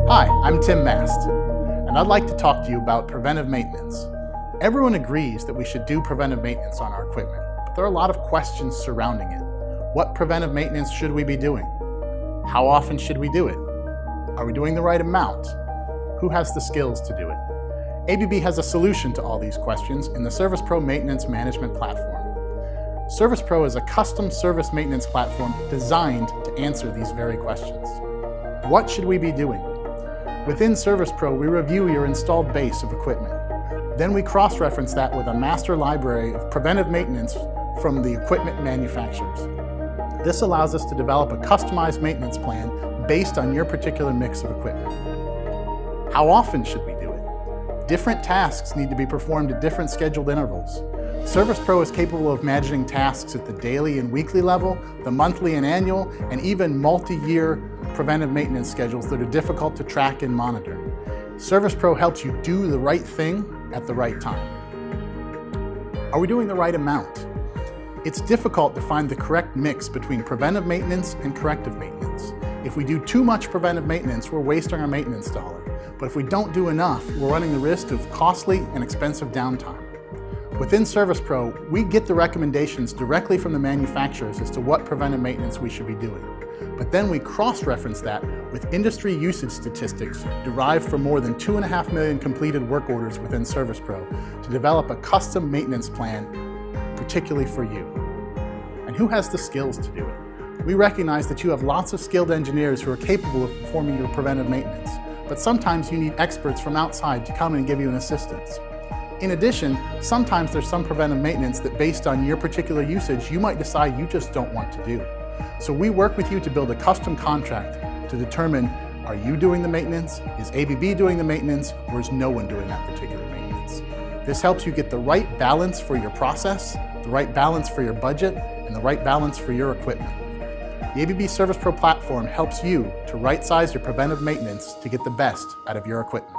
Hi, I'm Tim Mast, and I'd like to talk to you about preventive maintenance. Everyone agrees that we should do preventive maintenance on our equipment, but there are a lot of questions surrounding it. What preventive maintenance should we be doing? How often should we do it? Are we doing the right amount? Who has the skills to do it? ABB has a solution to all these questions in the ServicePro Maintenance Management Platform. ServicePro is a custom service maintenance platform designed to answer these very questions. What should we be doing? Within ServicePro, we review your installed base of equipment. Then we cross-reference that with a master library of preventive maintenance from the equipment manufacturers. This allows us to develop a customized maintenance plan based on your particular mix of equipment. How often should we do it? Different tasks need to be performed at different scheduled intervals. ServicePro is capable of managing tasks at the daily and weekly level, the monthly and annual, and even multi-year preventive maintenance schedules that are difficult to track and monitor. ServicePro helps you do the right thing at the right time. Are we doing the right amount? It's difficult to find the correct mix between preventive maintenance and corrective maintenance. If we do too much preventive maintenance, we're wasting our maintenance dollar. But if we don't do enough, we're running the risk of costly and expensive downtime. Within ServicePro, we get the recommendations directly from the manufacturers as to what preventive maintenance we should be doing. But then we cross-reference that with industry usage statistics derived from more than 2.5 million completed work orders within ServicePro to develop a custom maintenance plan, particularly for you. And who has the skills to do it? We recognize that you have lots of skilled engineers who are capable of performing your preventive maintenance, but sometimes you need experts from outside to come and give you an assistance. In addition, sometimes there's some preventive maintenance that based on your particular usage, you might decide you just don't want to do. So we work with you to build a custom contract to determine, are you doing the maintenance, is ABB doing the maintenance, or is no one doing that particular maintenance? This helps you get the right balance for your process, the right balance for your budget, and the right balance for your equipment. The ABB ServicePro platform helps you to right-size your preventive maintenance to get the best out of your equipment.